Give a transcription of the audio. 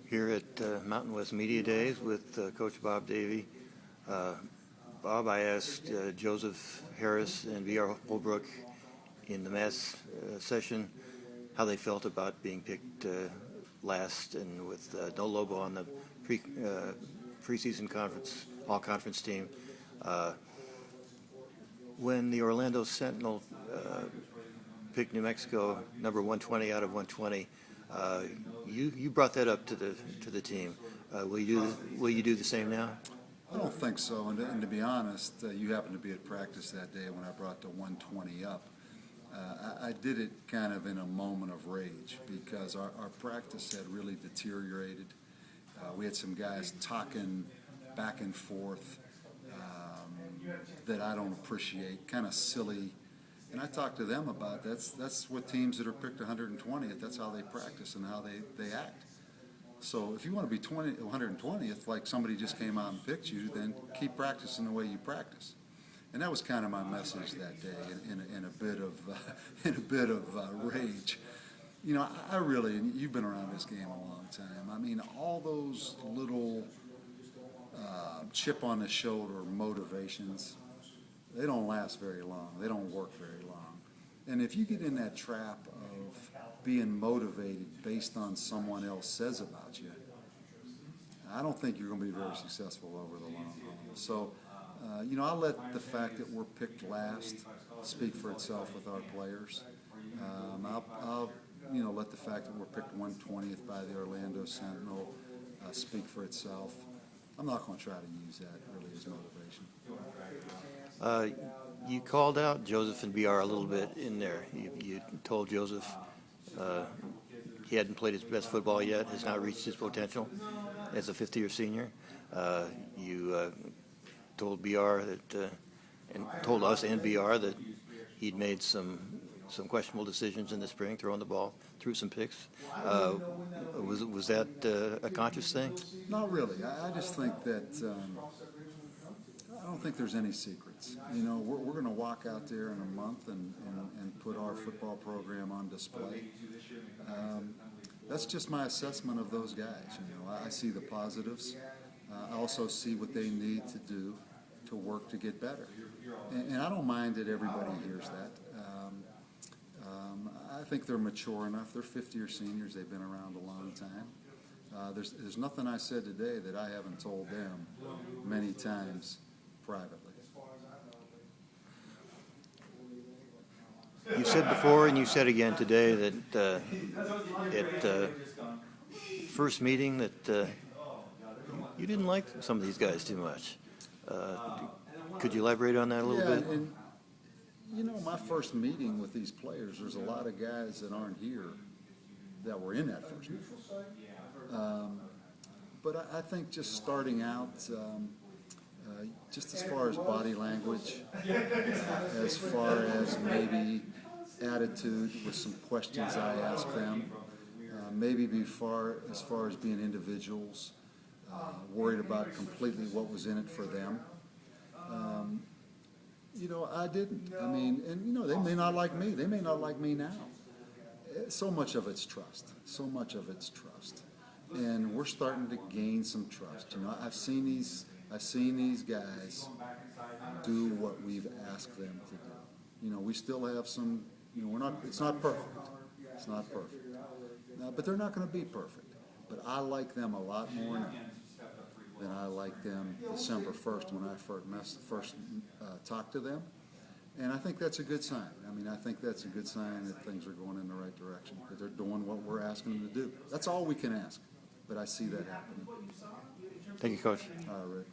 Here at Mountain West Media Days with Coach Bob Davie. Bob, I asked Joseph Harris and V.R. Holbrook in the mass session how they felt about being picked last and with no Lobo on the preseason conference, all-conference team. When the Orlando Sentinel picked New Mexico number 120 out of 120, you brought that up to the team. Will you do the same now? I don't think so. And to be honest, you happened to be at practice that day when I brought the 120 up. I did it kind of in a moment of rage because our practice had really deteriorated. We had some guys talking back and forth that I don't appreciate, kind of silly. And I talked to them about that's what teams that are picked 120th, that's how they practice and how they act. So if you want to be 120th, like somebody just came out and picked you, then keep practicing the way you practice. And that was kind of my message that day, in a bit of rage. You know, I really, and you've been around this game a long time. I mean, all those little chip on the shoulder motivations, they don't last very long. They don't work very long. And if you get in that trap of being motivated based on someone else says about you, I don't think you're going to be very successful over the long haul. So, you know, I'll let the fact that we're picked last speak for itself with our players. I'll you know, let the fact that we're picked 120th by the Orlando Sentinel speak for itself. I'm not going to try to use that really as motivation. You called out Joseph and BR a little bit in there. You told Joseph he hadn't played his best football yet, has not reached his potential as a fifth-year senior. You told BR that, and told us and BR that he'd made some questionable decisions in the spring, throwing the ball, threw some picks. Was that a conscious thing? Not really. I just think that I don't think there's any secrets. You know, we're going to walk out there in a month and put our football program on display. That's just my assessment of those guys. You know, I see the positives. I also see what they need to do to work to get better. And I don't mind that everybody hears that. I think they're mature enough. They're fifth-year seniors. They've been around a long time. There's nothing I said today that I haven't told them many times privately. You said before and you said again today that at first meeting that you didn't like some of these guys too much. Could you elaborate on that a little bit? And, you know, my first meeting with these players, there's a lot of guys that aren't here that were in that first meeting. But I think just starting out, just as far as body language, as far as maybe attitude with some questions I ask them, maybe as far as being individuals, worried about completely what was in it for them. You know, I didn't. I mean, and, you know, they may not like me. They may not like me now. So much of it's trust. So much of it's trust. And we're starting to gain some trust. You know, I've seen these guys do what we've asked them to do. You know, we still have some, you know, it's not perfect. It's not perfect. But they're not going to be perfect. But I like them a lot more now than I liked them December 1st when I first talked to them. And I think that's a good sign. I mean, I think that's a good sign that things are going in the right direction, that they're doing what we're asking them to do. That's all we can ask. But I see that happening. Thank you, Coach. All right.